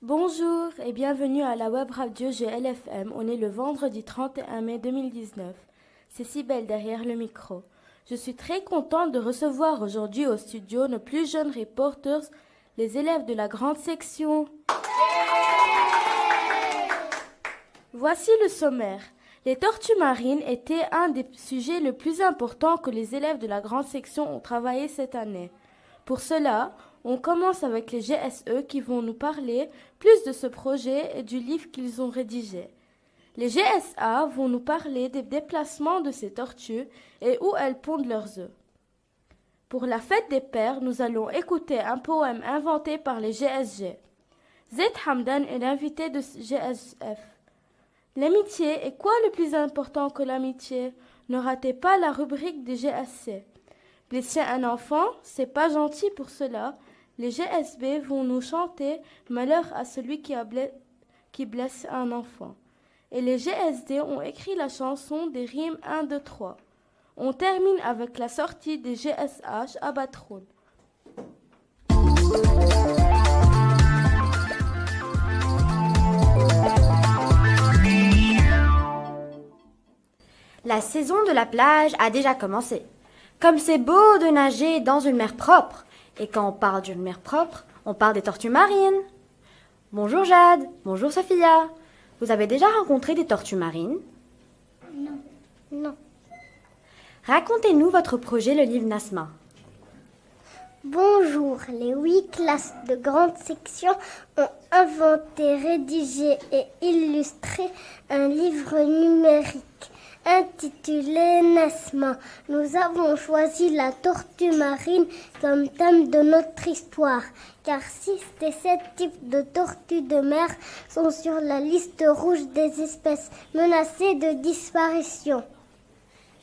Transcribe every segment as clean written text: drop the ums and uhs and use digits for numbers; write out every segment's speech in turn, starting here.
Bonjour et bienvenue à la web radio GLFM. On est le vendredi 31 mai 2019. C'est Cybèle derrière le micro. Je suis très contente de recevoir aujourd'hui au studio nos plus jeunes reporters, les élèves de la grande section. Voici le sommaire. Les tortues marines étaient un des sujets les plus importants que les élèves de la grande section ont travaillé cette année. Pour cela, on commence avec les GSE qui vont nous parler plus de ce projet et du livre qu'ils ont rédigé. Les GSA vont nous parler des déplacements de ces tortues et où elles pondent leurs œufs. Pour la fête des pères, nous allons écouter un poème inventé par les GSG. Zaid Hamdan est l'invité de GSF. L'amitié est quoi le plus important que l'amitié? Ne ratez pas la rubrique des GSC. Blesser un enfant, c'est pas gentil pour cela. Les GSB vont nous chanter Malheur à celui qui blesse un enfant. Et les GSD ont écrit la chanson des rimes 1, 2, 3. On termine avec la sortie des GSH à Batroun. La saison de la plage a déjà commencé. Comme c'est beau de nager dans une mer propre. Et quand on parle d'une mer propre, on parle des tortues marines. Bonjour Jade, bonjour Sophia. Vous avez déjà rencontré des tortues marines? Non. Racontez-nous votre projet, le livre Nasma. Bonjour, les 8 classes de grande section ont inventé, rédigé et illustré un livre numérique intitulé Nasma. Nous avons choisi la tortue marine comme thème de notre histoire, car 6 des 7 types de tortues de mer sont sur la liste rouge des espèces menacées de disparition.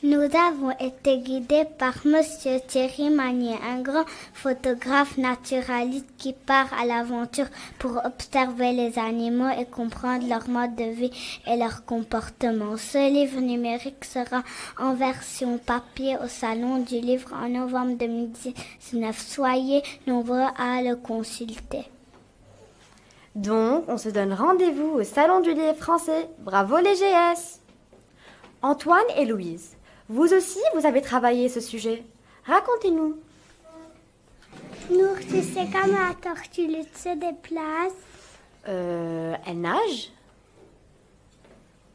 Nous avons été guidés par Monsieur Thierry Magnier, un grand photographe naturaliste qui part à l'aventure pour observer les animaux et comprendre leur mode de vie et leur comportement. Ce livre numérique sera en version papier au Salon du Livre en novembre 2019. Soyez nombreux à le consulter. Donc, on se donne rendez-vous au Salon du Livre français. Bravo les GS! Antoine et Louise, vous aussi, vous avez travaillé ce sujet. Racontez-nous. Nour, tu sais comment la tortue lutte se déplace? Elle nage?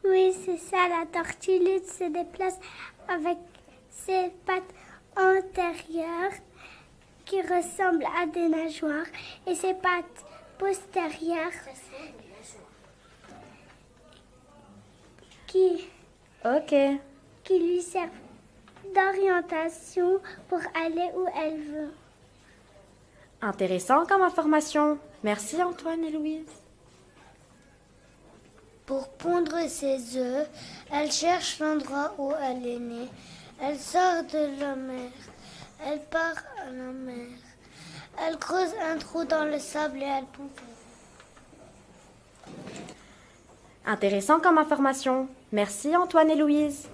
Oui, c'est ça, la tortue lutte se déplace avec ses pattes antérieures qui ressemblent à des nageoires et ses pattes postérieures qui lui servent d'orientation pour aller où elle veut. Intéressant comme information. Merci Antoine et Louise. Pour pondre ses œufs, elle cherche l'endroit où elle est née. Elle sort de la mer. Elle part à la mer. Elle creuse un trou dans le sable et elle pond. Intéressant comme information. Merci Antoine et Louise.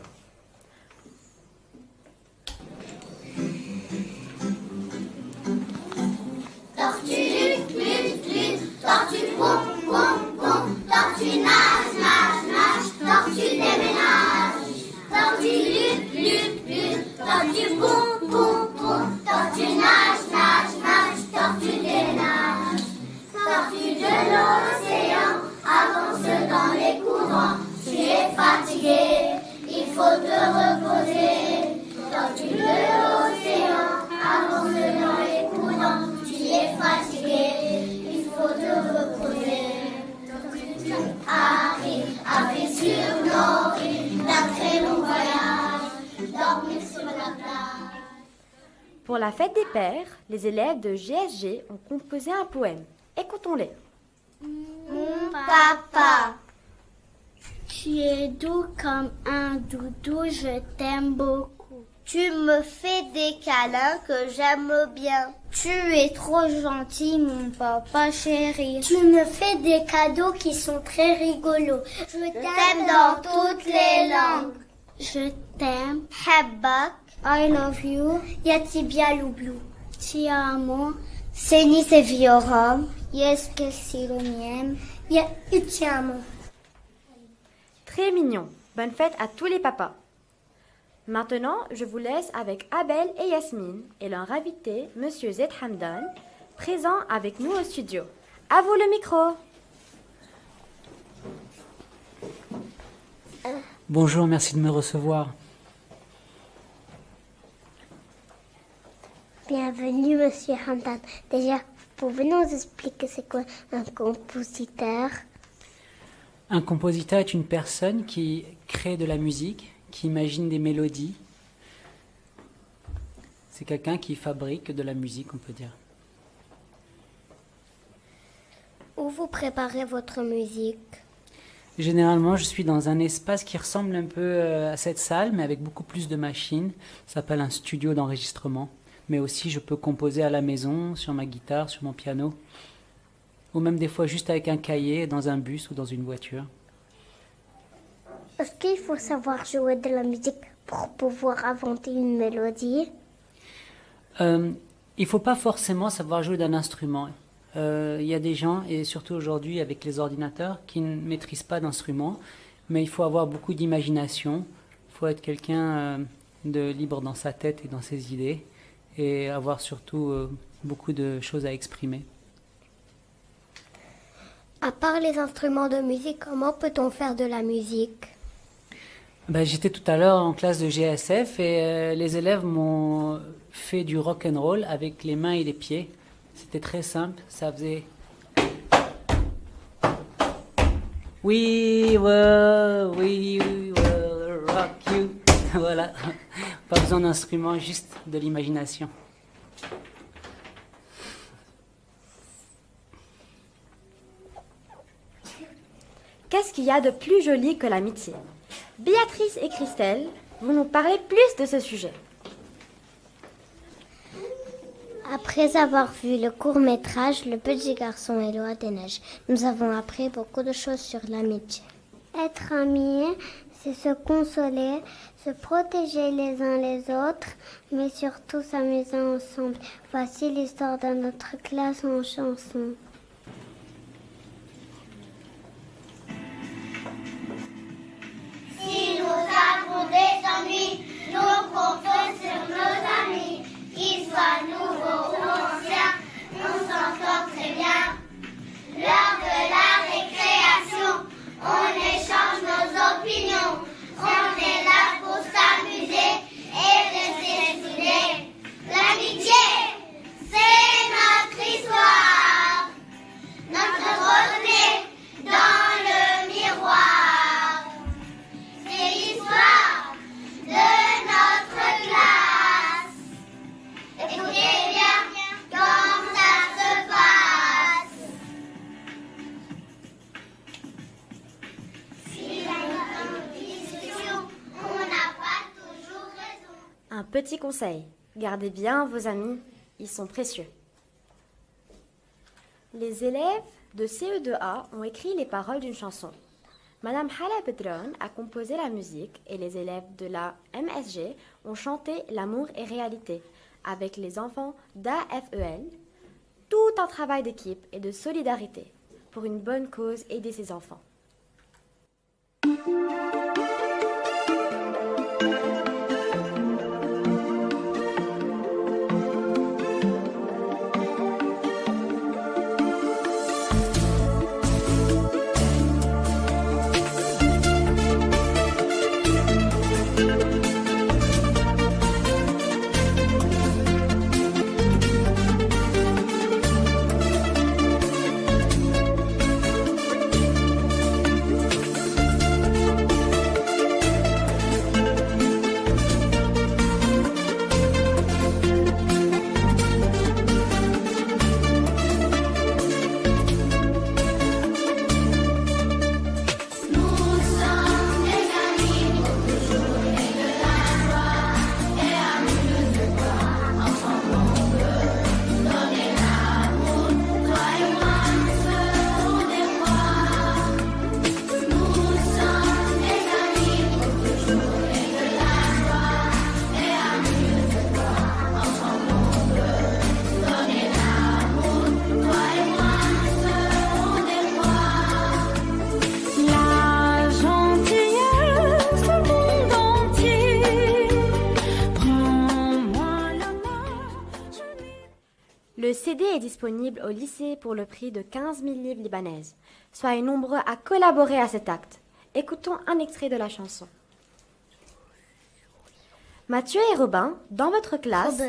Tortue lutte, lutte, lutte, tortue pom, pom, pom, tortue nage, nage, nage, tortue déménage. Tortue lutte, lutte, lutte, tortue pom, pom, pom, tortue nage, nage, nage, tortue déménage. Tortue de l'océan, avance dans les courants, tu es fatigué, il faut te reposer. Tortue de l'océan, avance dans les courants, tu es fatigué, il faut te reposer. Arrive sur nos rives, d'un très long voyage, dormir sur la plage. Pour la fête des pères, les élèves de GSG ont composé un poème. Écoutons-les. Mon papa, tu es doux comme un doudou, je t'aime beaucoup. Tu me fais des câlins que j'aime bien. Tu es trop gentil, mon papa chéri. Tu me fais des cadeaux qui sont très rigolos. Je t'aime dans toutes les langues. Je t'aime. Habbak. I love you. Yati Bialoublu. Ti amo. Se se vioram, yes que si l'oniem, ya utiamo. Très mignon. Bonne fête à tous les papas. Maintenant, je vous laisse avec Abel et Yasmine et leur invité, Monsieur Zed Hamdan, présent avec nous au studio. À vous le micro. Bonjour, merci de me recevoir. Bienvenue, Monsieur Hamdan. Déjà, pouvez-nous expliquer c'est quoi un compositeur? Un compositeur est une personne qui crée de la musique, qui imagine des mélodies. C'est quelqu'un qui fabrique de la musique, on peut dire. Où vous préparez votre musique? Généralement, je suis dans un espace qui ressemble un peu à cette salle, mais avec beaucoup plus de machines. Ça s'appelle un studio d'enregistrement. Mais aussi, je peux composer à la maison, sur ma guitare, sur mon piano. Ou même des fois juste avec un cahier, dans un bus ou dans une voiture. Est-ce qu'il faut savoir jouer de la musique pour pouvoir inventer une mélodie? Il ne faut pas forcément savoir jouer d'un instrument. Il y a des gens, et surtout aujourd'hui avec les ordinateurs, qui ne maîtrisent pas d'instrument, mais il faut avoir beaucoup d'imagination. Il faut être quelqu'un de libre dans sa tête et dans ses idées, et avoir surtout beaucoup de choses à exprimer. À part les instruments de musique, comment peut-on faire de la musique? J'étais tout à l'heure en classe de GSF et les élèves m'ont fait du rock and roll avec les mains et les pieds. C'était très simple, ça faisait We will rock you. Voilà, pas besoin d'instrument, juste de l'imagination. Qu'est-ce qu'il y a de plus joli que l'amitié? Béatrice et Christelle, vous nous parlez plus de ce sujet. Après avoir vu le court-métrage Le petit garçon et le roi des neiges, nous avons appris beaucoup de choses sur l'amitié. Être amis, c'est se consoler, se protéger les uns les autres, mais surtout s'amuser ensemble. Voici l'histoire de notre classe en chanson. Si nous avons des ennuis, nous comptons sur nos amis. Qu'ils soient nouveaux ou anciens, on s'entend très bien. Lors de la récréation, on échange nos opinions. On est là pour s'amuser et rester soudés. L'amitié, c'est notre histoire. Notre reflet dans le miroir. C'est l'histoire de notre classe. Écoutez bien comment ça se passe. Si dans une discussion, on n'a pas toujours raison. Un petit conseil, gardez bien vos amis, ils sont précieux. Les élèves de CE2A ont écrit les paroles d'une chanson. Madame Hala Bedron a composé la musique et les élèves de la MSG ont chanté L'amour et réalité avec les enfants d'AFEL. Tout un travail d'équipe et de solidarité pour une bonne cause, aider ses enfants. CD est disponible au lycée pour le prix de 15 000 livres libanaises. Soyez nombreux à collaborer à cet acte. Écoutons un extrait de la chanson. Mathieu et Robin, dans votre classe...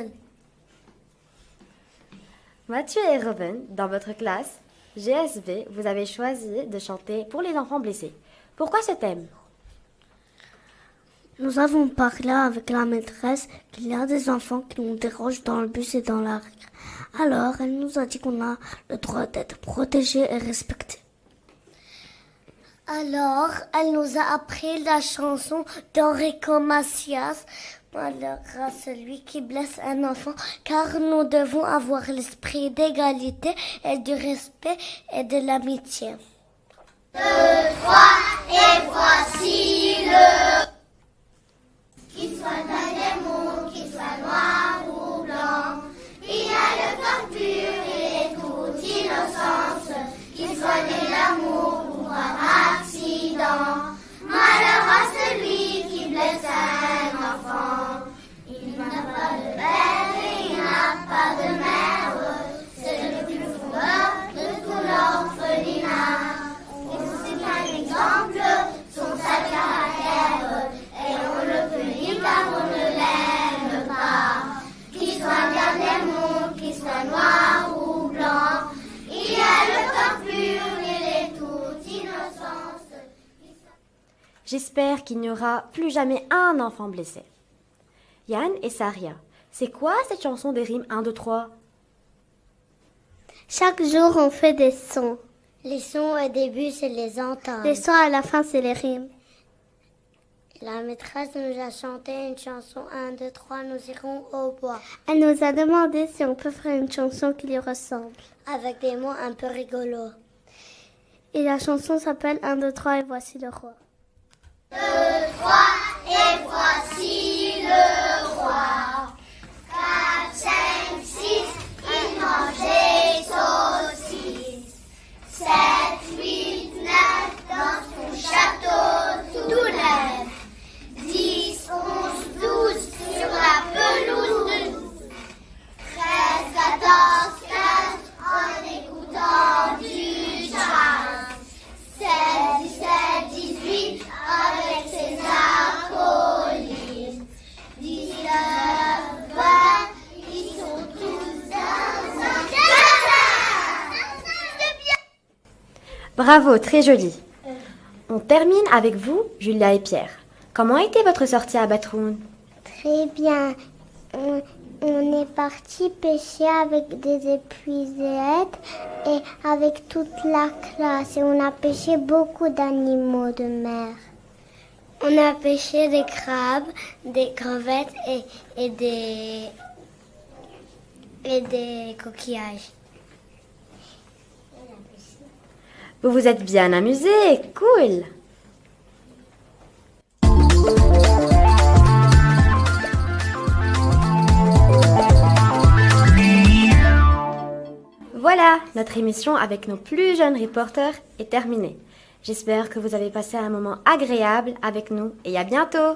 Mathieu et Robin, dans votre classe, GSV, vous avez choisi de chanter pour les enfants blessés. Pourquoi ce thème? Nous avons parlé avec la maîtresse qu'il y a des enfants qui nous dérangent dans le bus et dans la rue. Alors, elle nous a dit qu'on a le droit d'être protégés et respectés. Alors, elle nous a appris la chanson d'Enrico Macias, Malheur à celui qui blesse un enfant, car nous devons avoir l'esprit d'égalité et du respect et de l'amitié. 2, 3, et voici le... Qu'il soit d'un démon, qu'il soit noir ou blanc, il a le corps pur et toute innocence, qu'il soit né d'amour ou par accident. Malheur à celui qui blesse un enfant. Il n'a pas de père et il n'a pas de mère, c'est le plus fondeur de tout l'orphelinat. C'est un exemple, son sale caractère, et on le punit car on ne l'aime pas. Qu'il soit bien démon, qu'il soit noir ou blanc, il a le corps pur, il est toute innocence. J'espère qu'il n'y aura plus jamais un enfant blessé. Yann et Saria, c'est quoi cette chanson des rimes 1, 2, 3? Chaque jour, on fait des sons. Les sons au début, c'est les entendre. Les sons à la fin, c'est les rimes. La maîtresse nous a chanté une chanson 1, 2, 3, nous irons au bois. Elle nous a demandé si on peut faire une chanson qui lui ressemble. Avec des mots un peu rigolos. Et la chanson s'appelle 1, 2, 3 et voici le roi. 2, 3, et voici le roi. 4, 5, 6, il mangeait saucisses. 7, 8, 9, dans son château tout neuf. 10, 11, 12, sur la pelouse de 13, 14, 15, en écoutant du jazz. 16, 17, 18, avec ses acolytes. 19, 20, ils sont tous dans un jardin. Bravo, très joli. On termine avec vous, Julia et Pierre. Comment a été votre sortie à Batroun? Très bien. On est parti pêcher avec des épuisettes et avec toute la classe. Et on a pêché beaucoup d'animaux de mer. On a pêché des crabes, des crevettes et des coquillages. Vous vous êtes bien amusés, cool. Voilà, notre émission avec nos plus jeunes reporters est terminée. J'espère que vous avez passé un moment agréable avec nous et à bientôt.